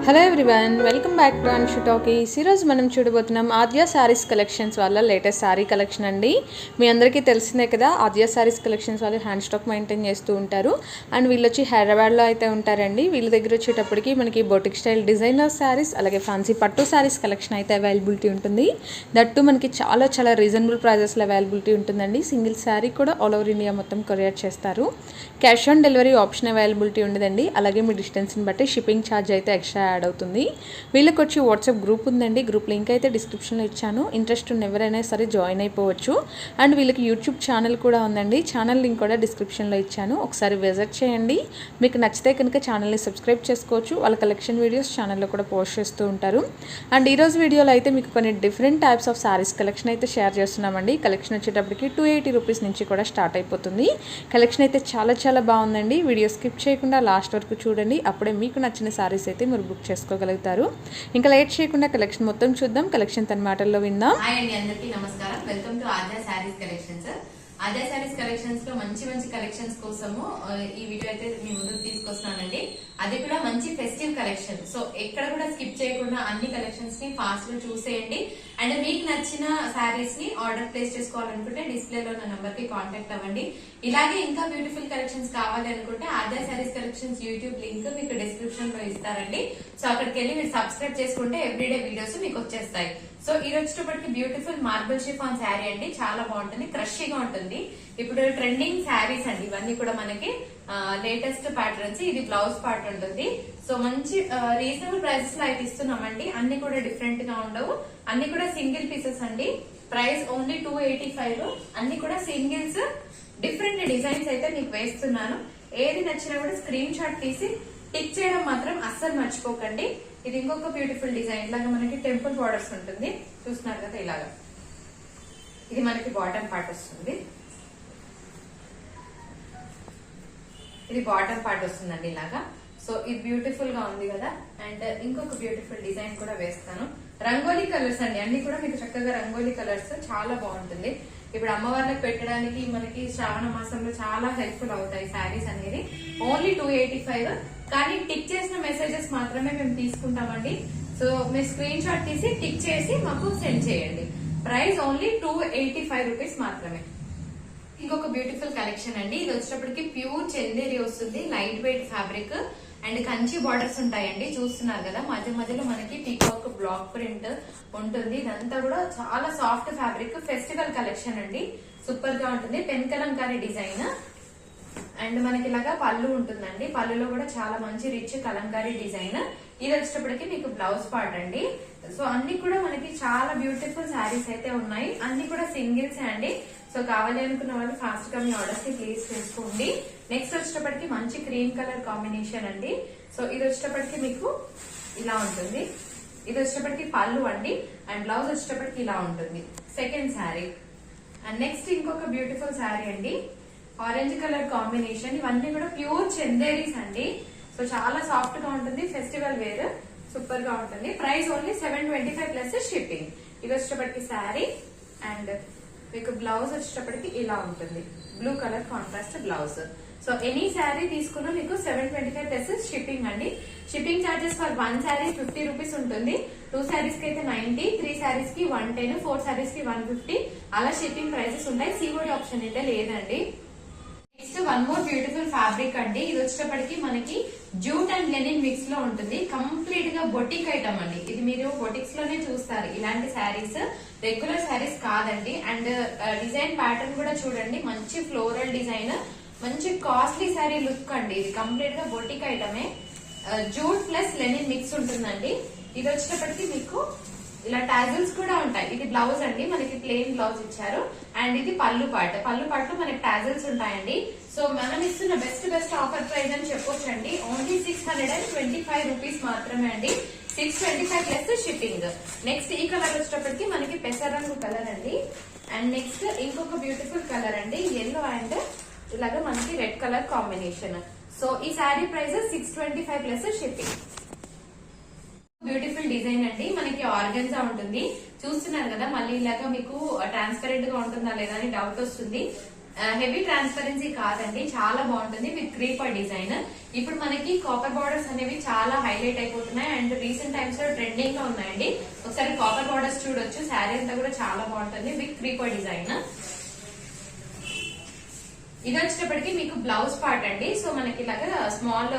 Hello everyone, welcome back to Anshu talkies. ఈరోజు మనం చూడబోతున్నాం ఆద్య శారీస్ కలెక్షన్స్ వాళ్ళ లేటెస్ట్ శారీ కలెక్షన్ అండి. మీ అందరికీ తెలిసిందే కదా, ఆద్య శారీస్ కలెక్షన్స్ వాళ్ళు హ్యాండ్ స్టాక్ మెయింటైన్ చేస్తూ ఉంటారు. అండ్ వీళ్ళు వచ్చి హైదరాబాద్లో అయితే ఉంటారండి. వీళ్ళ దగ్గర వచ్చేటప్పటికి మనకి బొటిక్ స్టైల్ డిజైనర్ శారీస్ అలాగే ఫ్యాన్సీ పట్టు శారీస్ కలెక్షన్ అయితే అవైలబిలిటీ ఉంటుంది. దట్టు మనకి చాలా రీజనబుల్ ప్రైజెస్లో అవైలబిలిటీ ఉంటుందండి. సింగిల్ శారీ కూడా ఆల్ ఓవర్ ఇండియా మొత్తం కొరియర్ చేస్తారు. Cash on delivery option availability ఉండదండి. అలాగే మీ డిస్టెన్స్ని బట్టి షిప్పింగ్ ఛార్జ్ అయితే ఎక్స్ట్రా యాడ్ అవుతుంది. వీళ్ళకి వచ్చి వాట్సాప్ గ్రూప్ ఉందండి. గ్రూప్ లింక్ అయితే డిస్క్రిప్షన్లో ఇచ్చాను. ఇంట్రెస్ట్ ఉన్న ఎవరైనా సరే జాయిన్ అయిపోవచ్చు. అండ్ వీళ్ళకి యూట్యూబ్ ఛానల్ కూడా ఉందండి. ఛానల్ లింక్ కూడా డిస్క్రిప్షన్లో ఇచ్చాను. ఒకసారి విజిట్ చేయండి. మీకు నచ్చితే కనుక ఛానల్ని సబ్స్క్రైబ్ చేసుకోవచ్చు. వాళ్ళ కలెక్షన్ వీడియోస్ ఛానల్లో కూడా పోస్ట్ చేస్తూ ఉంటారు. అండ్ ఈరోజు వీడియోలో అయితే మీకు కొన్ని different types of saris collection అయితే షేర్ చేస్తున్నామండి. కలెక్షన్ వచ్చేటప్పటికి 280 రూపీస్ నుంచి కూడా స్టార్ట్ అయిపోతుంది. కలెక్షన్ అయితే చాలా బాగుందండి. వీడియో స్కిప్ చేయకుండా లాస్ట్ వరకు చూడండి. అప్పుడే మీకు నచ్చిన శారీస్ అయితే మీరు బుక్ చేసుకోగలుగుతారు. ఇంకా లేట్ చేయకుండా కలెక్షన్ మొత్తం చూద్దాం. కలెక్షన్ తన మాటల్లో విందాం. హాయ్ అండి, అందరికీ నమస్కారం. Welcome to Aadya saris collections. Aadya saris collections లో మంచి కలెక్షన్స్ కోసము ఈ వీడియో అయితే మీ ముందుకు తీసుకొస్తున్నానండి. అది కూడా మంచి ఫెస్టివ్ కలెక్షన్. సో ఎక్కడ కూడా స్కిప్ చేయకుండా అన్ని కలెక్షన్స్ ని ఫాస్ట్ గా చూసేయండి. అండ్ మీకు నచ్చిన శారీస్ ని ఆర్డర్ ప్లేస్ చేసుకోవాలనుకుంటే డిస్ప్లేలో నా నంబర్ కి కాంటాక్ట్ అవ్వండి. ఇలాగే ఇంకా బ్యూటిఫుల్ కలెక్షన్స్ కావాలి అనుకుంటే ఆద్య శారీస్ కలెక్షన్స్ యూట్యూబ్ లింక్ మీకు డిస్క్రిప్షన్ లో ఇస్తారండి. సో అక్కడికి వెళ్ళి మీరు సబ్స్క్రైబ్ చేసుకుంటే ఎవ్రీడే వీడియోస్ మీకు వచ్చేస్తాయి. సో ఈ రోజుకి బ్యూటిఫుల్ మార్బుల్ షిఫాన్ శారీ అండి. చాలా బాగుంటుంది, క్రషీగా ఉంటుంది. ఇప్పుడు ట్రెండింగ్ శారీస్ అండి ఇవన్నీ కూడా మనకి లేటెస్ట్ ప్యాటర్న్స్. ఇది బ్లౌజ్ పార్ట్ ఉంటుంది. సో మంచి రీజనబుల్ ప్రైసెస్ లో అయితే ఇస్తున్నామండి. అన్ని కూడా డిఫరెంట్ గా ఉండవు. అన్ని కూడా సింగిల్ పీసెస్ అండి. Price only 285. అన్ని కూడా సింగిల్స్. డిఫరెంట్ డిజైన్స్ అయితే మీకు వేస్తున్నాను. ఏది నచ్చినా కూడా స్క్రీన్ షాట్ తీసి టిక్ చేయడం మాత్రం అస్సలు మర్చిపోకండి. ఇది ఇంకొక బ్యూటిఫుల్ డిజైన్. ఇలాగా మనకి టెంపుల్ బార్డర్స్ ఉంటుంది, చూస్తున్నారు కదా. ఇలాగా ఇది మనకి బాటమ్ పార్ట్ వస్తుంది. ఇది బాటమ్ పార్ట్ వస్తుందండి ఇలాగా. సో ఇది బ్యూటిఫుల్ గా ఉంది కదా. అండ్ ఇంకొక బ్యూటిఫుల్ డిజైన్ కూడా వేస్తాను. రంగోలీ కలర్స్ అండి. అన్ని కూడా మీకు చక్కగా రంగోలీ కలర్స్ చాలా బాగుంటుంది. ఇప్పుడు అమ్మవార్లకు పెట్టడానికి మనకి శ్రావణ మాసంలో చాలా హెల్ప్ఫుల్ అవుతాయి శారీస్ అనేది. ఓన్లీ 285. కానీ టిక్ చేసిన మెసేజెస్ మాత్రమే మేము తీసుకుంటామండి. సో మీరు స్క్రీన్ షాట్ తీసి టిక్ చేసి మాకు సెండ్ చేయండి. ప్రైస్ ఓన్లీ 285 రూపీస్ మాత్రమే. ఇంకొక బ్యూటిఫుల్ కలెక్షన్ అండి. ఇది వచ్చేటప్పటికి ప్యూర్ చందేరి వస్తుంది. Light weight fabric and Kanchi borders ఉంటాయండి. చూస్తున్నారు కదా, మధ్యలో మనకి పీకాక్ బ్లాక్ ప్రింట్ ఉంటుంది. ఇదంతా కూడా చాలా సాఫ్ట్ ఫ్యాబ్రిక్. ఫెస్టివల్ కలెక్షన్ అండి. సూపర్ గా ఉంటుంది. Pen Kalamkari design. అండ్ మనకి ఇలాగా పళ్ళు ఉంటుందండి. పళ్ళులో కూడా చాలా మంచి రిచ్ కలంకారీ డిజైన్. ఇది వచ్చేటప్పటికి మీకు బ్లౌజ్ పార్ట్ అండి. సో అన్ని కూడా మనకి చాలా బ్యూటిఫుల్ శారీస్ అయితే ఉన్నాయి. అన్ని కూడా సింగిల్స్ అండి. సో కావాలి అనుకున్న వాళ్ళు ఫాస్ట్ గా మీ ఆర్డర్స్ ని ప్లేస్ చేసుకోండి. నెక్స్ట్ వచ్చేటప్పటికి మంచి క్రీమ్ కలర్ కాంబినేషన్ అండి. సో ఇది వచ్చేటప్పటికి మీకు ఇలా ఉంటుంది. ఇది వచ్చేటప్పటికి పళ్ళు అండి. అండ్ బ్లౌజ్ వచ్చేటప్పటికి ఇలా ఉంటుంది. సెకండ్ శారీ. అండ్ నెక్స్ట్ ఇంకొక బ్యూటిఫుల్ శారీ అండి. Orange colour combination. ఇవన్నీ కూడా ప్యూర్ చందేరీస్ అండి. సో చాలా సాఫ్ట్ గా ఉంటుంది. ఫెస్టివల్ వేర్ సూపర్ గా ఉంటుంది. Price only 725 plus shipping. ఇది వచ్చేటప్పటికి శారీ. అండ్ మీకు బ్లౌజ్ వచ్చేటప్పటికి ఇలా ఉంటుంది. Blue colour contrast blouse. So any sari తీసుకున్నా మీకు 725 ప్లస్ షిప్పింగ్ అండి. Shipping charges for 1 sari 50 rupees ఉంటుంది. 2 శారీస్ కి అయితే 90, 3 శారీస్ కి 110, 4 శారీస్ కి 150 అలా షిప్పింగ్ ప్రైసెస్ ఉంటాయి. సిఓడి ఆప్షన్ అయితే లేదండి. Next one more beautiful fabric అండి. ఇది వచ్చేటప్పటికి మనకి జూట్ అండ్ లెనిన్ మిక్స్ లో ఉంటుంది. కంప్లీట్ గా బొటిక్ ఐటమ్ అండి. ఇది మీరు బొటిక్స్ లోనే చూస్తారు ఇలాంటి శారీస్. రెగ్యులర్ శారీస్ కాదండి. అండ్ డిజైన్ ప్యాటర్న్ కూడా చూడండి, మంచి ఫ్లోరల్ డిజైన్, మంచి కాస్ట్లీ శారీ లుక్ అండి. ఇది కంప్లీట్ గా బొటిక్ ఐటమే. జూట్ ప్లస్ లెనిన్ మిక్స్ ఉంటుందండి. ఇది వచ్చేటప్పటికి మీకు ఇలా టాజిల్స్ కూడా ఉంటాయి. ఇది బ్లౌజ్ అండి. మనకి ప్లెయిన్ బ్లౌజ్ ఇచ్చారు. అండ్ ఇది పళ్ళు పార్ట్. పళ్ళు పార్ట్ లో మనకి టాజిల్స్ ఉంటాయండి. సో మనం ఇస్తున్న బెస్ట్ ఆఫర్ ప్రైస్ అని చెప్పొచ్చండి. ఓన్లీ 625 రూపీస్ మాత్రమే అండి. 625 ప్లస్ షిప్పింగ్. నెక్స్ట్ ఈ కలర్ వచ్చేటప్పటికి మనకి పెసరంగు కలర్ అండి. అండ్ నెక్స్ట్ ఇంకొక బ్యూటిఫుల్ కలర్ అండి. ఎల్లో అండ్ ఇలాగా మనకి రెడ్ కలర్ కాంబినేషన్. సో ఈ sari price 625 plus shipping. Beautiful design అండి. మనకి ఆర్గన్జా ఉంటుంది. చూస్తున్నారు కదా, మళ్ళీ ఇలాగా మీకు ట్రాన్స్పరెంట్ గా ఉంటుందా లేదా అని డౌట్ వస్తుంది. హెవీ ట్రాన్స్పరెన్సీ కాదండి, చాలా బాగుంటుంది విత్ క్రీపర్ డిజైన్. ఇప్పుడు మనకి కాపర్ బార్డర్స్ అనేవి చాలా హైలైట్ అయిపోతున్నాయి అండ్ రీసెంట్ టైమ్స్ లో ట్రెండింగ్ లో ఉన్నాయండి. ఒకసారి కాపర్ బార్డర్స్ చూడొచ్చు. శారీ అంతా కూడా చాలా బాగుంటుంది విత్ క్రీపర్ డిజైన్. ఇది వచ్చేటప్పటికి మీకు బ్లౌజ్ పార్ట్ అండి. సో మనకి ఇలాగా స్మాల్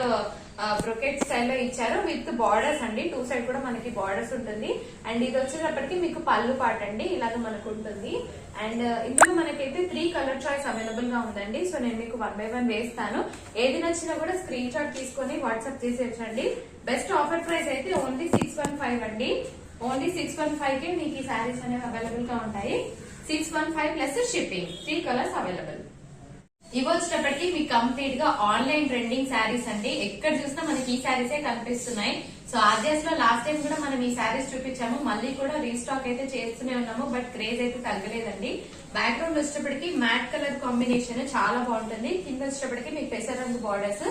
బ్రొకెట్ స్టైల్లో ఇచ్చారు విత్ బార్డర్స్ అండి. టూ సైడ్ కూడా మనకి బార్డర్స్ ఉంటుంది. అండ్ ఇది వచ్చేటప్పటికి మీకు పళ్ళు పార్ట్ అండి, ఇలాగ మనకు ఉంటుంది. అండ్ ఇందులో మనకైతే 3 కలర్ చాయిస్ అవైలబుల్ గా ఉందండి. సో నేను మీకు 1 by 1 వేస్తాను. ఏది నచ్చినా కూడా స్క్రీన్ షాట్ తీసుకొని వాట్సాప్ చేసేయచ్చండి. బెస్ట్ ఆఫర్ ప్రైస్ అయితే ఓన్లీ 615 అండి. ఓన్లీ 615 కే మీకు ఈ శారీస్ అనేవి అవైలబుల్ గా ఉంటాయి. 615 ప్లస్ షిప్పింగ్, 3 కలర్స్ అవైలబుల్. ఇవి వచ్చేటప్పటికి మీకు కంప్లీట్ గా ఆన్లైన్ ట్రెండింగ్ శారీస్ అండి. ఎక్కడ చూసినా మనకి ఈ శారీసే కనిపిస్తున్నాయి. సో ఆద్యాస్ లో లాస్ట్ టైం కూడా మనం ఈ శారీస్ చూపించాము, మళ్ళీ కూడా రీస్టాక్ అయితే చేస్తూనే ఉన్నాము. బట్ క్రేజ్ అయితే తగ్గలేదండి. బ్యాక్గ్రౌండ్ వచ్చేటప్పటికి మ్యాట్ కలర్ కాంబినేషన్ చాలా బాగుంటుంది. కింద వచ్చేటప్పటికి మీకు పెసర రంగు బార్డర్స్.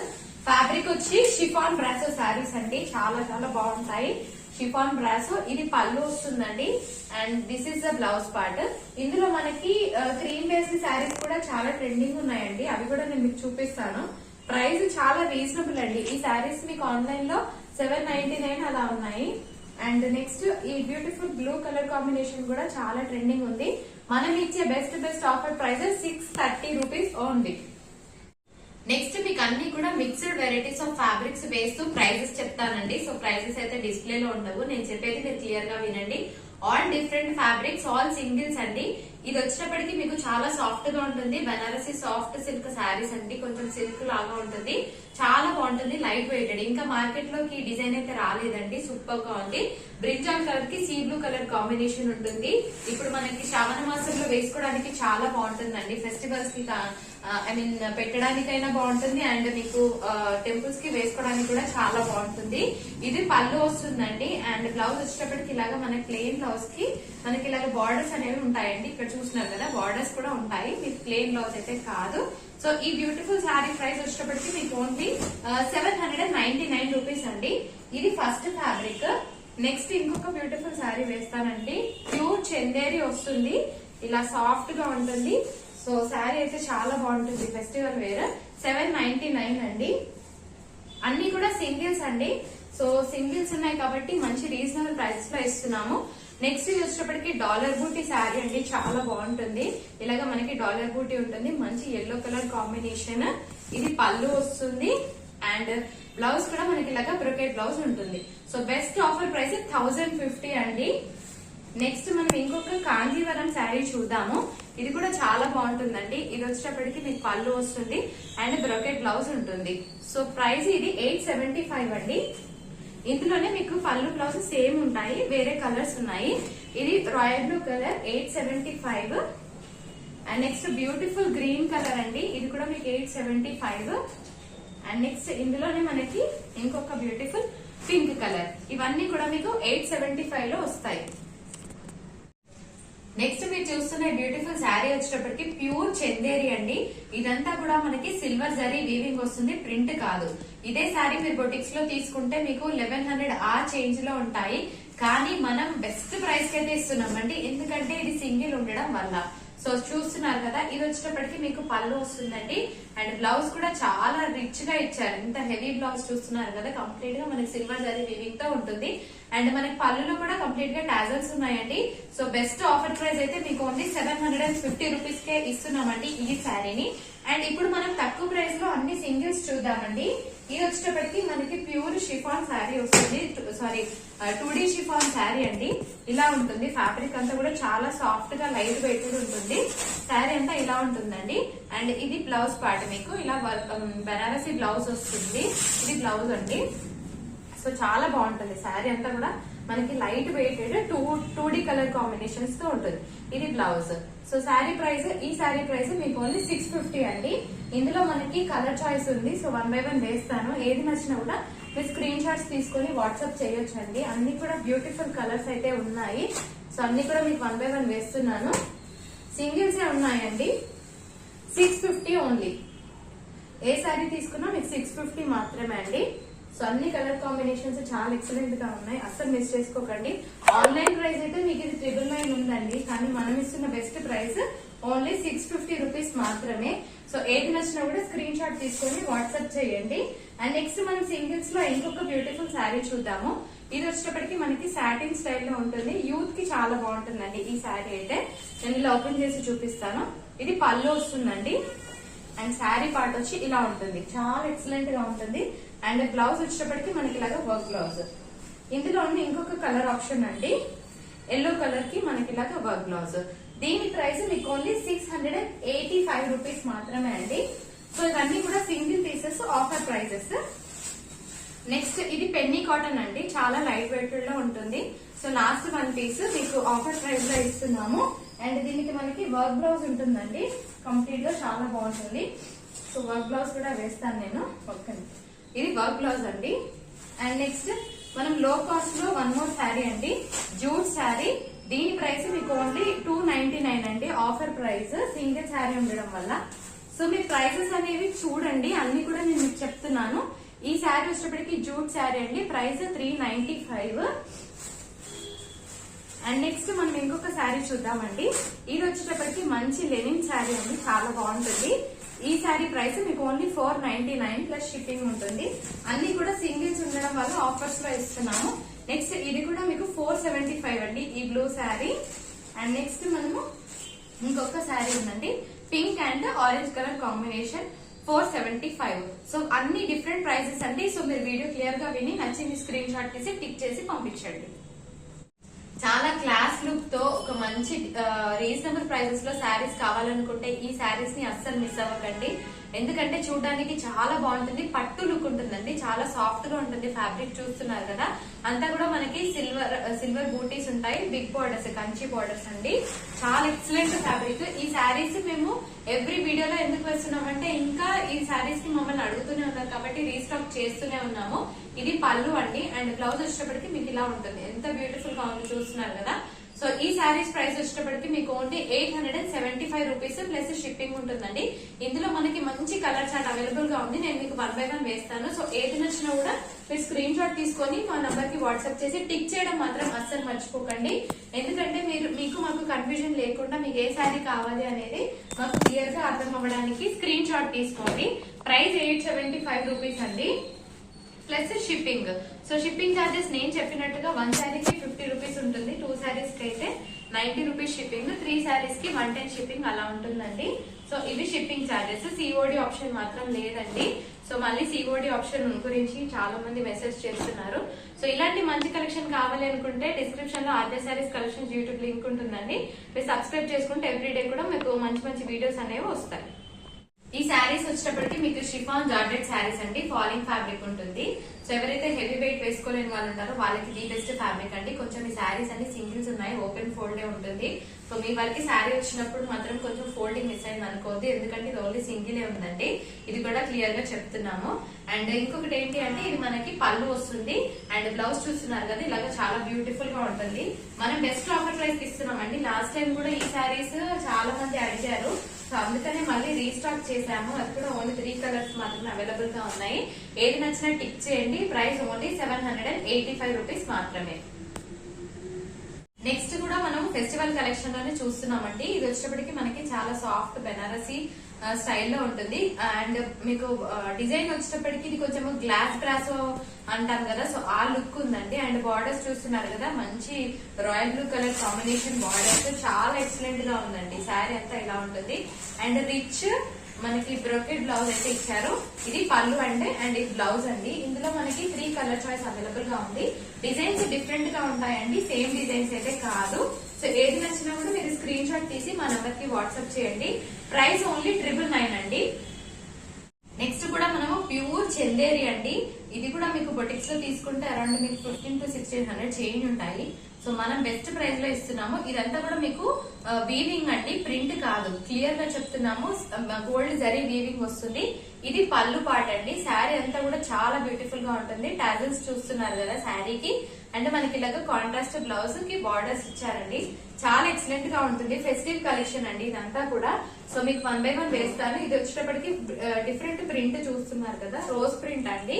ఫ్యాబ్రిక్ వచ్చి షిఫాన్ బ్రాసో శారీస్ అండి, చాలా చాలా బాగుంటాయి. షిఫాన్ బ్రాసో, ఇది పళ్ళు వస్తుందండి. And this is the blouse part. ఇందులో మనకి క్రీమ్ బేస్డ్ శారీస్ కూడా చాలా ట్రెండింగ్ ఉన్నాయండి. అవి కూడా నేను మీకు చూపిస్తాను. ప్రైస్ చాలా రీజనబుల్ అండి. ఈ శారీస్ మీకు ఆన్లైన్ లో 799 అలా ఉన్నాయి. అండ్ నెక్స్ట్ ఈ బ్యూటిఫుల్ బ్లూ కలర్ కాంబినేషన్ కూడా చాలా ట్రెండింగ్ ఉంది. మనం ఇచ్చే best offer price 630 rupees only. Next మీకు అన్ని కూడా మిక్స్డ్ వెరైటీస్ ఆఫ్ ఫ్యాబ్రిక్స్ వేస్తూ ప్రైజెస్ చెప్తానండి. సో ప్రైజెస్ అయితే డిస్ప్లే లో ఉండవు, నేను చెప్పేది మీరు క్లియర్ గా వినండి. All different fabrics, all singles అండి. ఇది వచ్చేటప్పటికి మీకు చాలా సాఫ్ట్ గా ఉంటుంది. బనారసి సాఫ్ట్ సిల్క్ శారీస్ అండి, కొంచెం సిల్క్ లాగా ఉంటుంది, చాలా బాగుంటుంది, లైట్ వెయిటెడ్. ఇంకా మార్కెట్ లోకి ఈ డిజైన్ అయితే రాలేదండి, సూపర్ గా ఉంది. బ్రింజాల్ కలర్ కి సీ బ్లూ కలర్ కాంబినేషన్ ఉంటుంది. ఇప్పుడు మనకి శ్రావణ మాసంలో వేసుకోవడానికి చాలా బాగుంటుందండి. ఫెస్టివల్స్ కి పెట్టడానికైనా బాగుంటుంది అండ్ మీకు టెంపుల్స్ కి వేసుకోవడానికి కూడా చాలా బాగుంటుంది. ఇది పళ్ళు వస్తుందండి. అండ్ బ్లౌజ్ వచ్చేటప్పటికి ఇలాగా మన ప్లెయిన్ బ్లౌజ్ కి మనకి ఇలాగ బార్డర్స్ అనేవి ఉంటాయండి. ఇక్కడ చూస్తున్నారు కదా, బార్డర్స్ కూడా ఉంటాయి. మీకు ప్లెయిన్ బ్లౌజ్ అయితే కాదు. సో ఈ బ్యూటిఫుల్ శారీ ప్రైస్ వచ్చేటప్పటికి మీకు ఓన్లీ 799 రూపీస్ అండి. ఇది ఫస్ట్ ఫ్యాబ్రిక్. నెక్స్ట్ ఇంకొక బ్యూటిఫుల్ శారీ వేస్తానండి. ప్యూర్ చందేరి వస్తుంది, ఇలా సాఫ్ట్ గా ఉంటుంది. సో శారీ అయితే చాలా బాగుంటుంది, ఫెస్టివల్ వేర్. 799 అండి. అన్ని కూడా సింగిల్స్ అండి. సో సింగిల్స్ ఉన్నాయి కాబట్టి మంచి రీజనబుల్ ప్రైస్ లో ఇస్తున్నాము. నెక్స్ట్ వచ్చేటప్పటికి డాలర్ బూటీ శారీ అండి, చాలా బాగుంటుంది. ఇలాగ మనకి డాలర్ బూటీ ఉంటుంది, మంచి ఎల్లో కలర్ కాంబినేషన్. ఇది పళ్ళు వస్తుంది అండ్ బ్లౌజ్ కూడా మనకి ఇలాగా బ్రొకెట్ బ్లౌజ్ ఉంటుంది. సో బెస్ట్ ఆఫర్ ప్రైస్ 1050 అండి. నెక్స్ట్ మనం ఇంకొక కాంజీవరం శారీ చూద్దాము. ఇది కూడా చాలా బాగుంటుందండి. ఇది వచ్చేటప్పటికి మీకు పళ్ళు వస్తుంది అండ్ బ్రొకెట్ బ్లౌజ్ ఉంటుంది. సో ప్రైస్ ఇది 875 అండి. ఇందులోనే మీకు పళ్ళు బ్లౌజ్ సేమ్ ఉంటాయి, వేరే కలర్స్ ఉన్నాయి. ఇది royal blue colour 875. And next beautiful green colour అండి, ఇది కూడా మీకు 875. అండ్ నెక్స్ట్ ఇందులోనే మనకి ఇంకొక బ్యూటిఫుల్ పింక్ కలర్. ఇవన్నీ కూడా మీకు 875 లో వస్తాయి. నెక్స్ట్ మీరు చూస్తున్న బ్యూటిఫుల్ శారీ వచ్చేటప్పటికి ప్యూర్ చందేరి అండి. ఇదంతా కూడా మనకి సిల్వర్ జరీ వీవింగ్ వస్తుంది, ప్రింట్ కాదు. ఇదే శారీ మీరు బొటిక్స్ లో తీసుకుంటే మీకు 1100 ఆ చేంజ్ లో ఉంటాయి. కానీ మనం బెస్ట్ ప్రైస్ కి అయితే ఇస్తున్నామండి, ఎందుకంటే ఇది సింగిల్ ఉండడం వల్ల. సో చూస్తున్నారు కదా, ఇది వచ్చేటప్పటికి మీకు పళ్ళు వస్తుందండి అండ్ బ్లౌజ్ కూడా చాలా రిచ్ గా ఇచ్చారు. ఇంత హెవీ బ్లౌజ్ చూస్తున్నారు కదా, కంప్లీట్ గా మనకి సిల్వర్ జరీ వీవింగ్ తో ఉంటుంది. అండ్ మనకి పళ్ళులో కూడా కంప్లీట్ గా టాజల్స్ ఉన్నాయండి. సో బెస్ట్ ఆఫర్ ప్రైస్ అయితే మీకు ఓన్లీ 750 రూపీస్ కే ఇస్తున్నామండి ఈ శారీని. అండ్ ఇప్పుడు మనం తక్కువ ప్రైస్ లో అన్ని సింగిల్స్ చూద్దామండి. ఇది వచ్చేటప్పటికి మనకి ప్యూర్ షిఫాన్ శారీ వస్తుంది, సారీ 2D షిఫాన్ శారీ అండి. ఇలా ఉంటుంది, ఫ్యాబ్రిక్ అంతా కూడా చాలా సాఫ్ట్ గా లైట్ వెయిట్ ఉంటుంది. శారీ అంతా ఇలా ఉంటుందండి. అండ్ ఇది బ్లౌజ్ పార్ట్, మీకు ఇలా బనారసి బ్లౌజ్ వస్తుంది. ఇది బ్లౌజ్ అండి. సో చాలా బాగుంటుంది శారీ అంతా కూడా మనకి light weighted 2D colour combinations తో ఉంటుంది. ఇది బ్లౌజ్. సో శారీ ప్రైస్, ఈ శారీ ప్రైస్ మీకు ఓన్లీ 650 అండి. ఇందులో మనకి కలర్ చాయిస్ ఉంది. సో 1 by 1 వేస్తాను, ఏది నచ్చినా కూడా మీరు స్క్రీన్ షాట్స్ తీసుకొని వాట్సాప్ చేయొచ్చు అండి. అన్ని కూడా బ్యూటిఫుల్ కలర్స్ అయితే ఉన్నాయి. సో అన్ని కూడా మీకు 1 by 1 వేస్తున్నాను. సింగిల్స్ ఉన్నాయండి, 650 ఓన్లీ. ఏ శారీ తీసుకున్నా మీకు 650 మాత్రమే అండి. సో అన్ని కలర్ కాంబినేషన్స్ చాలా ఎక్సలెంట్ గా ఉన్నాయి, అస్సలు మిస్ చేసుకోకండి. ఆన్లైన్ ప్రైస్ అయితే మీకు ఇది 999 ఉందండి, కానీ మనం ఇస్తున్న బెస్ట్ ప్రైస్ ఓన్లీ 650 రూపీస్ మాత్రమే. సో ఏది నచ్చినా కూడా స్క్రీన్ షాట్ తీసుకొని వాట్సాప్ చేయండి. అండ్ నెక్స్ట్ మనం సింగిల్స్ లో ఇంకొక బ్యూటిఫుల్ శారీ చూద్దాము. ఇది వచ్చేటప్పటికి మనకి సాటిన్ స్టైల్లో ఉంటుంది. యూత్ కి చాలా బాగుంటుందండి ఈ శారీ అయితే. నేను ఇలా ఓపెన్ చేసి చూపిస్తాను. ఇది పళ్ళు వస్తుందండి. అండ్ శారీ పార్ట్ వచ్చి ఇలా ఉంటుంది. చాలా ఎక్సలెంట్ గా ఉంటుంది. అండ్ బ్లౌజ్ వచ్చేటప్పటికి మనకి ఇలాగా వర్క్ బ్లౌజ్. ఇందులో ఉన్న ఇంకొక కలర్ ఆప్షన్ అండి, ఎల్లో కలర్ కి మనకి ఇలాగా వర్క్ బ్లౌజ్. దీని ప్రైస్ మీకు ఓన్లీ 685 రూపీస్ మాత్రమే అండి. సో ఇవన్నీ కూడా single pieces offer prices. Next ఇది పెన్నీ కాటన్ అండి, చాలా లైట్ వెయిట్ లో ఉంటుంది. సో లాస్ట్ 1 పీస్ మీకు ఆఫర్ ప్రైస్ లో ఇస్తున్నాము. అండ్ దీనికి మనకి వర్క్ బ్లౌజ్ ఉంటుందండి, కంప్లీట్ గా చాలా బాగుంటుంది. సో వర్క్ బ్లౌజ్ కూడా వేస్తాను నేను. ఇది వర్క్ బ్లౌజ్ అండి. అండ్ నెక్స్ట్ మనం లో కాస్ట్ లో 1 మోర్ శారీ అండి, జూట్ శారీ. దీని ప్రైస్ మీకు ఓన్లీ 299 అండి, ఆఫర్ ప్రైస్, సింగిల్ శారీ ఉండడం వల్ల. సో మీ ప్రైసెస్ అనేవి చూడండి, అన్ని కూడా నేను మీకు చెప్తున్నాను. ఈ శారీ వచ్చేటప్పటికి జూట్ శారీ అండి, ప్రైస్ 395. అండ్ నెక్స్ట్ మనం ఇంకొక శారీ చూద్దామండి. ఇది వచ్చేటప్పటికి మంచి లెనిన్ శారీ అండి, చాలా బాగుంటుంది. ఈ శారీ ప్రైస్ మీకు ఓన్లీ 499 ప్లస్ షిప్పింగ్ ఉంటుంది. అన్ని కూడా సింగిల్స్ ఉండడం వల్ల ఆఫర్స్ లో ఇస్తున్నాము. నెక్స్ట్ ఇది కూడా మీకు 475 అండి, ఈ బ్లూ శారీ. అండ్ నెక్స్ట్ మనము ఇంకొక శారీ ఉందండి, pink and orange colour combination, 475. So అన్ని డిఫరెంట్ ప్రైసెస్ అండి. సో మీరు వీడియో క్లియర్ గా విని నచ్చింది స్క్రీన్ షాట్ తీసి టిక్ చేసి పంపించండి. చాలా క్లాస్ లుక్ తో ఒక మంచి రీజనబుల్ ప్రైసెస్ లో శారీస్ కావాలనుకుంటే ఈ శారీస్ ని అస్సలు మిస్ అవ్వకండి. ఎందుకంటే చూడడానికి చాలా బాగుంటుంది, పట్టు లుక్ ఉంటుందండి, చాలా సాఫ్ట్ గా ఉంటుంది. ఫ్యాబ్రిక్ చూస్తున్నారు కదా, అంతా కూడా మనకి సిల్వర్ బూటీస్ ఉంటాయి, బిగ్ బోర్డర్స్, కంచి బోర్డర్స్ అండి, చాలా ఎక్సలెంట్ ఫ్యాబ్రిక్. ఈ శారీస్ మేము ఎవ్రీ వీడియోలో ఎందుకు వేస్తున్నామంటే ఇంకా ఈ శారీస్ ని మమ్మల్ని అడుగుతూనే ఉన్నారు కాబట్టి రీస్టాక్ చేస్తూనే ఉన్నాము. ఇది పళ్ళు అండి. అండ్ బ్లౌజ్ వచ్చేటప్పటికి మీకు ఇలా ఉంటుంది, ఎంత బ్యూటిఫుల్ గా ఉంది చూస్తున్నారు కదా. సో ఈ శారీస్ ప్రైస్ వచ్చేటప్పటికి మీకు ఓన్లీ 875 రూపీస్ ప్లస్ షిప్పింగ్ ఉంటుందండి. ఇందులో మనకి మంచి కలర్ చార్ట్ అవైలబుల్ గా ఉంది, నేను మీకు 1 by 1 వేస్తాను. సో ఏది నచ్చినా కూడా మీరు స్క్రీన్ షాట్ తీసుకొని మా నంబర్ కి వాట్సాప్ చేసి టిక్ చేయడం మాత్రం అస్సలు మర్చిపోకండి. ఎందుకంటే మీకు మాకు కన్ఫ్యూజన్ లేకుండా మీకు ఏ శారీ కావాలి అనేది మాకు క్లియర్ గా అర్థం అవ్వడానికి స్క్రీన్ షాట్ తీసుకోండి. ప్రైస్ 875 రూపీస్ అండి plus shipping. So shipping charges నేను చెప్పినట్టుగా 1 శారీకి 50 రూపీస్ ఉంటుంది, 2 శారీస్ కి అయితే 90 రూపీస్ షిప్పింగ్, 3 శారీస్ కి 110 షిప్పింగ్ అలా ఉంటుందండి. సో ఇవి షిప్పింగ్ చార్జెస్. సిఓడి ఆప్షన్ మాత్రం లేదండి. సో మళ్ళీ సిఓడి ఆప్షన్ గురించి చాలా మంది మెసేజ్ చేస్తున్నారు. సో ఇలాంటి మంచి కలెక్షన్ కావాలి అనుకుంటే డిస్క్రిప్షన్ లో ఆద్య శారీస్ కలెక్షన్స్ యూట్యూబ్ లింక్ ఉంటుందండి. మీరు సబ్స్క్రైబ్ చేసుకుంటే ఎవ్రీడే కూడా మీకు మంచి మంచి వీడియోస్ అనేవి వస్తాయి. ఈ శారీస్ వచ్చేటప్పటికి మీకు షిఫాన్ జార్జెట్ శారీస్ అండి, ఫాలింగ్ ఫ్యాబ్రిక్ ఉంటుంది. సో ఎవరైతే హెవీ వెయిట్ వేసుకోలేని వాళ్ళు ఉంటారో వాళ్ళకి ది బెస్ట్ ఫ్యాబ్రిక్ అండి. కొంచెం ఈ శారీస్ అన్ని సింగిల్స్ ఉన్నాయి, ఓపెన్ ఫోల్డే ఉంటుంది. సో మీ వరకు శారీ వచ్చినప్పుడు మాత్రం కొంచెం ఫోల్డింగ్ మిస్ అయింది అనుకోవద్దు, ఎందుకంటే ఇది ఓన్లీ సింగిలే ఉందండి. ఇది కూడా క్లియర్ గా చెప్తున్నాము. అండ్ ఇంకొకటి ఏంటి అంటే ఇది మనకి పళ్ళు వస్తుంది అండ్ బ్లౌజ్ చూస్తున్నారు కదా, ఇలాగా చాలా బ్యూటిఫుల్ గా ఉంటుంది. మనం బెస్ట్ ఆఫర్ ప్రైస్ ఇస్తున్నామండి. లాస్ట్ టైం కూడా ఈ శారీస్ చాలా మంది అడిగారు, సో అందుకనే మళ్ళీ రీస్టాక్ చేసాము. అది కూడా ఓన్లీ 3 కలర్స్ మాత్రమే అవైలబుల్ గా ఉన్నాయి. ఏది నచ్చినా టిక్ చేయండి. ప్రైస్ ఓన్లీ 785 రూపీస్ మాత్రమే. నెక్స్ట్ కూడా మనం ఫెస్టివల్ కలెక్షన్ లోనే చూస్తున్నామండి. ఇది వచ్చేటప్పటికి మనకి చాలా సాఫ్ట్ బెనారసీ స్టైల్లో ఉంటుంది. అండ్ మీకు డిజైన్ వచ్చేటప్పటికి ఇది కొంచెం గ్లాస్ బ్రాసో అంటాం కదా, సో ఆ లుక్ ఉందండి. అండ్ బార్డర్స్ చూస్తున్నారు కదా, మంచి royal blue colour combination borders, చాలా ఎక్సలెంట్ గా ఉందండి. శారీ అంతా ఇలా ఉంటుంది. అండ్ రిచ్ మనకి బ్రోకెట్ బ్లౌజ్ అయితే ఇచ్చారు. ఇది పళ్ళు అండి అండ్ ఇది బ్లౌజ్ అండి. ఇందులో మనకి 3 కలర్ చాయిస్ అవైలబుల్ గా ఉంది. డిజైన్స్ డిఫరెంట్ గా ఉంటాయండి, సేమ్ డిజైన్స్ అయితే కాదు. సో ఏది నచ్చినా కూడా మీరు స్క్రీన్ షాట్ తీసి మా నంబర్ కి వాట్సాప్ చేయండి. ప్రైస్ ఓన్లీ 999 అండి. నెక్స్ట్ కూడా మనము ప్యూర్ చందేరి అండి. ఇది కూడా మీకు బొటిక్స్ లో తీసుకుంటే అరౌండ్ మీకు 1500 to 1600 చేంజ్ ఉంటాయి. సో మనం బెస్ట్ ప్రైస్ లో ఇస్తున్నాము. ఇదంతా కూడా మీకు వీవింగ్ అండి, ప్రింట్ కాదు, క్లియర్ గా చెప్తున్నాము. గోల్డ్ జరీ వీవింగ్ వస్తుంది. ఇది పళ్ళు పార్ట్ అండి. శారీ అంతా కూడా చాలా బ్యూటిఫుల్ గా ఉంటుంది. టాజిల్స్ చూస్తున్నారు కదా శారీకి. అండ్ మనకి ఇలాగ కాంట్రాస్ట్ బ్లౌజ్ కి బార్డర్స్ ఇచ్చారండి. చాలా ఎక్సలెంట్ గా ఉంటుంది. ఫెస్టివ్ కలెక్షన్ అండి ఇదంతా కూడా. సో మీకు 1 by 1 వేస్తాను. ఇది వచ్చేటప్పటికి డిఫరెంట్ ప్రింట్ చూస్తున్నారు కదా, రోజ్ ప్రింట్ అండి.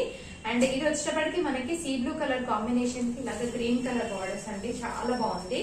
అండ్ ఇది వచ్చేటప్పటికి మనకి సీ బ్లూ కలర్ కాంబినేషన్ కి ఇలాగ గ్రీన్ కలర్ బార్డర్స్ అండి, చాలా బాగుంది.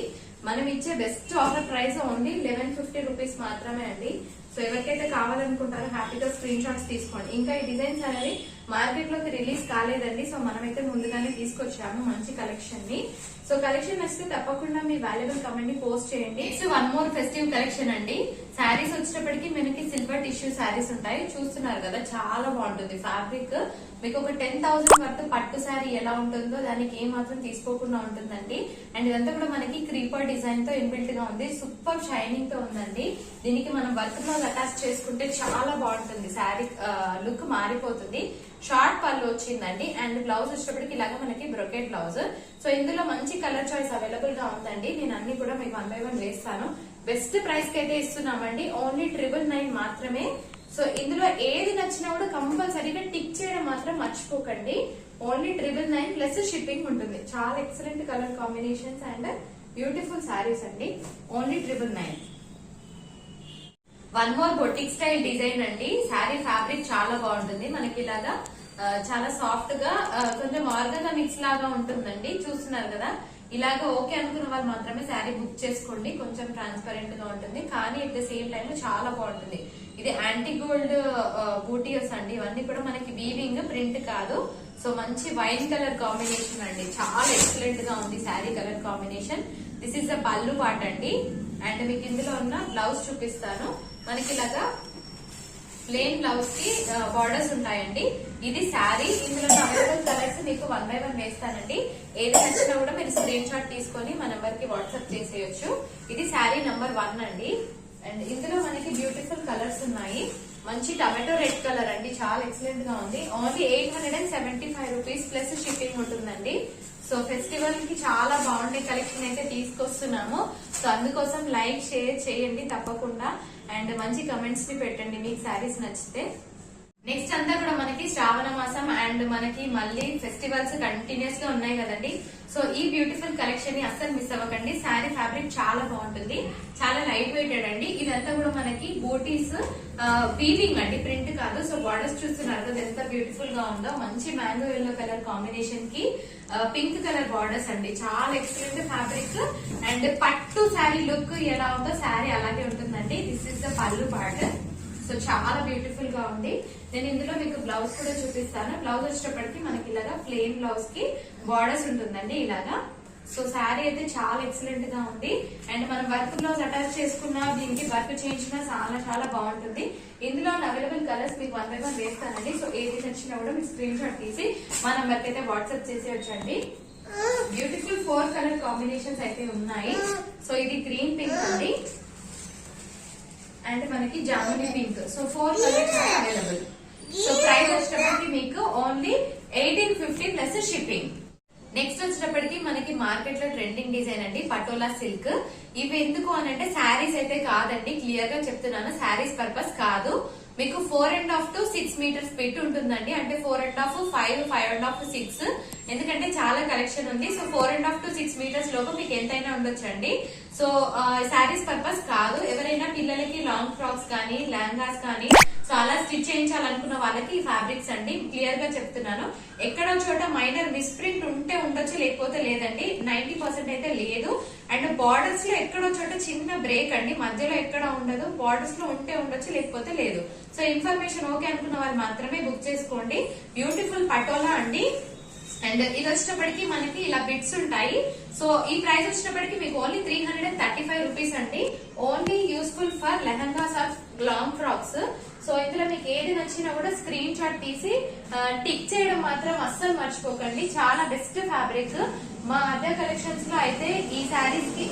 మనం ఇచ్చే best offer price only 1150 rupees మాత్రమే అండి. సో ఎవరికైతే కావాలనుకుంటారో హ్యాపీగా స్క్రీన్ షాట్స్ తీసుకోండి. ఇంకా ఈ డిజైన్స్ అనేవి మార్కెట్ లోకి రిలీజ్ కాలేదండి. సో మనమైతే ముందుగానే తీసుకొచ్చాము మంచి కలెక్షన్ ని. సో కలెక్షన్ నచ్చితే తప్పకుండా మీ వాల్యుబుల్ కమెంట్ ని పోస్ట్ చేయండి. Next one more festive collection అండి. శారీస్ వచ్చేటప్పటికి మనకి సిల్వర్ టిష్యూ శారీస్ ఉంటాయి. చూస్తున్నారు కదా, చాలా బాగుంటుంది ఫ్యాబ్రిక్. మీకు ఒక 10,000 వర్త్ పట్టు శారీ ఎలా ఉంటుందో దానికి ఏ మాత్రం తీసుకోకుండా ఉంటుందండి. అండ్ ఇదంతా కూడా మనకి క్రీపర్ డిజైన్ తో ఇన్బిల్ట్ గా ఉంది. సూపర్ షైనింగ్ తో ఉందండి. దీనికి మనం వర్క్ బ్లౌజ్ అటాచ్ చేసుకుంటే చాలా బాగుంటుంది. శారీ లుక్ మారిపోతుంది. షార్ట్ పళ్ళు వచ్చిందండి. అండ్ బ్లౌజ్ వచ్చేటప్పటికి ఇలాగా మనకి బ్రొకెట్ బ్లౌజ్. సో ఇందులో మంచి కలర్ చాయిస్ అవైలబుల్ గా ఉందండి. నేను అన్ని కూడా మీకు 1 by 1 వేస్తాను. బెస్ట్ ప్రైస్ కి అయితే ఇస్తున్నామండి. ఓన్లీ 999 మాత్రమే. సో ఇందులో ఏది నచ్చినా కూడా కంపల్సరీగా టిక్ చేయడం మాత్రం మర్చిపోకండి. ఓన్లీ 999 ప్లస్ షిప్పింగ్ ఉంటుంది. చాలా excellent colour combinations and beautiful saris అండి. Only 999. One more boutique style design అండి. శారీ ఫ్యాబ్రిక్ చాలా బాగుంటుంది. మనకి ఇలాగా చాలా సాఫ్ట్ గా కొంచెం ఆర్గానిక్ మిక్స్ లాగా ఉంటుందండి. చూస్తున్నారు కదా, ఇలాగా ఓకే అనుకున్న వాళ్ళు మాత్రమే శారీ బుక్ చేసుకోండి. కొంచెం ట్రాన్స్పరెంట్ గా ఉంటుంది కానీ అట్ ద సేమ్ టైం చాలా బాగుంటుంది. ఇది యాంటీ గోల్డ్ బూటీస్ అండి. ఇవన్నీ కూడా మనకి వీవింగ్, ప్రింట్ కాదు. సో మంచి వైన్ కలర్ కాంబినేషన్ అండి. చాలా ఎక్సలెంట్ గా ఉంది sari colour combination. This is the పళ్ళు పార్ట్ అండి. అండ్ మీకు ఇందులో ఉన్న బ్లౌజ్ చూపిస్తాను. మనకి ఇలాగా ప్లెయిన్ బ్లౌజ్ కి బార్డర్స్ ఉంటాయండి. ఇది శారీ. ఇందులో అవైలబుల్ కలర్స్ మీకు 1 by 1 వేస్తానండి. ఏది నచ్చినా కూడా మీరు స్క్రీన్ షాట్ తీసుకొని మా నంబర్ కి వాట్సాప్ చేసేయచ్చు. ఇది శారీ నంబర్ 1 అండి. అండ్ ఇందులో మనకి బ్యూటిఫుల్ కలర్స్ ఉన్నాయి. మంచి టమాటో రెడ్ కలర్ అండి. చాలా ఎక్సలెంట్ గా ఉంది. ఓన్లీ 875 రూపీస్ ప్లస్ షిప్పింగ్ ఉంటుందండి. సో ఫెస్టివల్ కి చాలా బాగుండే కలెక్షన్ అయితే తీసుకొస్తున్నాము. సో అందుకోసం లైక్, షేర్ చేయండి తప్పకుండా. అండ్ మంచి కమెంట్స్ ని పెట్టండి మీకు శారీస్ నచ్చితే. నెక్స్ట్ అంతా కూడా మనకి శ్రావణ మాసం అండ్ మనకి మళ్ళీ ఫెస్టివల్స్ కంటిన్యూస్ గా ఉన్నాయి కదండి. సో ఈ బ్యూటిఫుల్ కలెక్షన్ ని అస్సలు మిస్ అవ్వకండి. శారీ ఫ్యాబ్రిక్ చాలా బాగుంటుంది. చాలా లైట్ వెయిటెడ్ అండి. ఇదంతా కూడా మనకి బోటీస్ వీవింగ్ అండి, ప్రింట్ కాదు. సో బార్డర్స్ చూస్తున్నారు కదా ఎంత బ్యూటిఫుల్ గా ఉందో. మంచి మ్యాంగో ఎల్లో కలర్ కాంబినేషన్ కి పింక్ కలర్ బార్డర్స్ అండి. చాలా ఎక్సలెంట్ ఫ్యాబ్రిక్. అండ్ పట్టు శారీ లుక్ ఎలా ఉందో శారీ అలాగే ఉంటుందండి. దిస్ ఇస్ ద పళ్ళు పార్ట్. సో చాలా బ్యూటిఫుల్ గా ఉంది. నేను ఇందులో మీకు బ్లౌజ్ కూడా చూపిస్తాను. బ్లౌజ్ వచ్చేటప్పటికి మనకి ఇలాగా ప్లెయిన్ బ్లౌజ్ కి బార్డర్స్ ఉంటుందండి ఇలాగా. సో శారీ అయితే చాలా ఎక్సలెంట్ గా ఉంది. అండ్ మనం వర్క్ బ్లౌజ్ అటాచ్ చేసుకున్నా, దీనికి వర్క్ చేయించినా చాలా చాలా బాగుంటుంది. ఇందులో అవైలబుల్ కలర్స్ మీకు 1 by 1 వేస్తానండి. సో ఏది నచ్చినా కూడా మీరు స్క్రీన్ షాట్ తీసి మా నంబర్ కి అయితే వాట్సాప్ చేసేయచ్చండి. బ్యూటిఫుల్ 4 కలర్ కాంబినేషన్స్ అయితే ఉన్నాయి. సో ఇది గ్రీన్ పింక్ అండి. అండ్ మనకి jamuni pink. So 4 colours available. So price వచ్చేటప్పటికి మీకు ఓన్లీ 1850 ప్లస్ షిప్పింగ్. నెక్స్ట్ వచ్చేటప్పటికి మనకి మార్కెట్ లో ట్రెండింగ్ డిజైన్ అండి, పటోలా సిల్క్. ఇవి ఎందుకు అనంటే శారీస్ అయితే కాదండి, క్లియర్ గా చెప్తున్నాను. శారీస్ పర్పస్ కాదు. మీకు 4.5 to 6 మీటర్స్ పెట్టి ఉంటుందండి. అంటే 4.5, 5, 5.5, 6. ఎందుకంటే చాలా కలెక్షన్ ఉంది. సో 4.5 to 6 మీటర్స్ లోపు మీకు ఎంతైనా ఉండొచ్చండి. సో శారీస్ పర్పస్ కాదు. ఎవరైనా పిల్లలకి లాంగ్ ఫ్రాక్స్ కానీ, లెహంగాస్ కానీ సో అలా స్టిచ్ చేయించాలనుకున్న వాళ్ళకి ఈ ఫ్యాబ్రిక్స్ అండి. క్లియర్ గా చెప్తున్నాను. ఎక్కడో చోట మైనర్ మిస్ప్రింట్ ఉంటే ఉండొచ్చు, లేకపోతే లేదండి. 90% అయితే లేదు. అండ్ బార్డర్స్ లో ఎక్కడో చోట చిన్న బ్రేక్ అండి, మధ్యలో ఎక్కడ ఉండదు. బార్డర్స్ లో ఉంటే ఉండొచ్చు, లేకపోతే లేదు. సో ఇన్ఫర్మేషన్ ఓకే అనుకున్న వాళ్ళు మాత్రమే బుక్ చేసుకోండి. బ్యూటిఫుల్ పటోలా అండి. అండ్ ఇది వచ్చేటప్పటికి మనకి ఇలా బిట్స్ ఉంటాయి. సో ఈ ప్రైస్ వచ్చేటప్పటికి మీకు ఓన్లీ 335 రూపీస్ అండి. Only useful for lehengas or long frocks. So ఇందులో మీకు ఏది నచ్చినా కూడా స్క్రీన్ షాట్ తీసి టిక్ చేయడం మాత్రం అస్సలు మర్చిపోకండి. చాలా బెస్ట్ ఫ్యాబ్రిక్. మా అదర్ కలెక్షన్స్ లో అయితే ఈ శారీస్ కి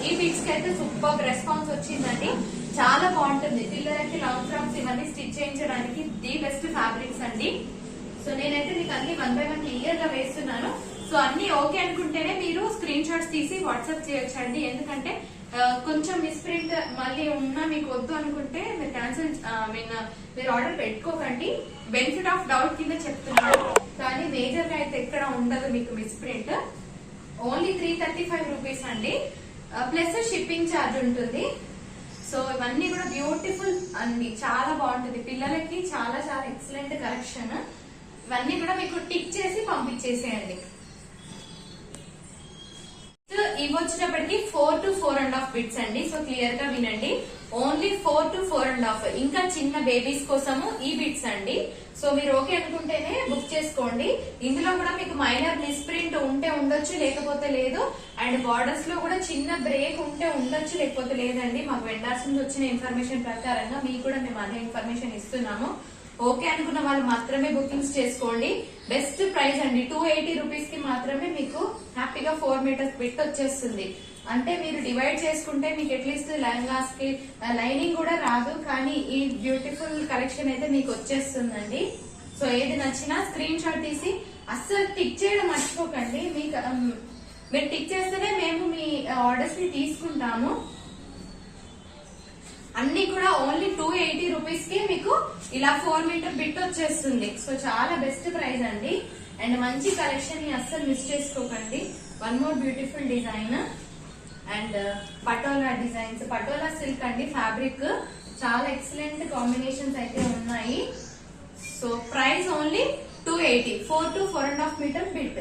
ఈ బిట్స్ కి అయితే సూపర్ రెస్పాన్స్ వచ్చిందండి. చాలా బాగుంటుంది. పిల్లలకి లాంగ్ ఫ్రాక్స్ ఇవన్నీ స్టిచ్ చేయించడానికి ది బెస్ట్ ఫ్యాబ్రిక్స్ అండి. సో నేనైతే మీకు అన్ని 1 by 1 క్లియర్ గా వేస్తున్నాను. సో అన్ని ఓకే అనుకుంటేనే మీరు స్క్రీన్ షాట్స్ తీసి వాట్సాప్ చేయొచ్చండి. ఎందుకంటే కొంచెం మిస్ప్రింట్ మళ్ళీ ఉన్నా మీకు వద్దు అనుకుంటే మీరు క్యాన్సిల్ మీరు ఆర్డర్ పెట్టుకోకండి. బెనిఫిట్ ఆఫ్ డౌట్ కింద చెప్తున్నాను, కానీ మేజర్ గా అయితే ఎక్కడ ఉండదు మీకు మిస్ప్రింట్. ఓన్లీ 335 రూపీస్ అండి. ప్లస్ షిప్పింగ్ ఛార్జ్ ఉంటుంది. సో ఇవన్నీ కూడా బ్యూటిఫుల్ అండి, చాలా బాగుంటుంది. పిల్లలకి చాలా చాలా ఎక్సలెంట్ కలెక్షన్. ఇవన్నీ కూడా మీకు టిక్ చేసి పంపించేసేయండి. ఇవి వచ్చేటప్పటికి 4 to 4.5 బిట్స్ అండి. సో క్లియర్ గా వినండి, ఓన్లీ 4 to 4.5. ఇంకా చిన్న బేబీస్ కోసము ఈ బిట్స్ అండి. సో మీరు ఓకే అనుకుంటేనే బుక్ చేసుకోండి. ఇందులో కూడా మీకు మైనర్ మిస్ప్రింట్ ఉంటే ఉండొచ్చు, లేకపోతే లేదు. అండ్ బార్డర్స్ లో కూడా చిన్న బ్రేక్ ఉంటే ఉండొచ్చు, లేకపోతే లేదండి. మాకు వెండర్స్ నుంచి వచ్చిన ఇన్ఫర్మేషన్ ప్రకారంగా మీకు కూడా మేము అదే ఇన్ఫర్మేషన్ ఇస్తున్నాము. ఓకే అనుకున్న వాళ్ళు మాత్రమే బుకింగ్స్ చేసుకోండి. బెస్ట్ ప్రైస్ అండి, 280 రూపీస్ కి మాత్రమే మీకు హ్యాపీగా 4 మీటర్స్ బిట్ వచ్చేస్తుంది. అంటే మీరు డివైడ్ చేసుకుంటే మీకు అట్లీస్ట్ లెహంగాస్ కి లైనింగ్ కూడా రాదు, కానీ ఈ బ్యూటిఫుల్ కలెక్షన్ అయితే మీకు వచ్చేస్తుందండి. సో ఏది నచ్చినా స్క్రీన్ షాట్ తీసి అస్సలు టిక్ చేయడం మర్చిపోకండి. మీరు టిక్ చేస్తేనే మేము మీ ఆర్డర్స్ ని తీసుకుంటాము. అన్ని కూడా ఓన్లీ 280 రూపీస్ కి మీకు ఇలా 4 మీటర్ బిట్ వచ్చేస్తుంది. సో చాలా బెస్ట్ ప్రైస్ అండి. అండ్ మంచి కలెక్షన్ ని అస్సలు మిస్ చేసుకోకండి. One more beautiful design and patola designs, patola silk అండి ఫ్యాబ్రిక్. చాలా ఎక్సలెంట్ కాంబినేషన్స్ అయితే ఉన్నాయి. So price only 280, 4 to 4.5 metre bit.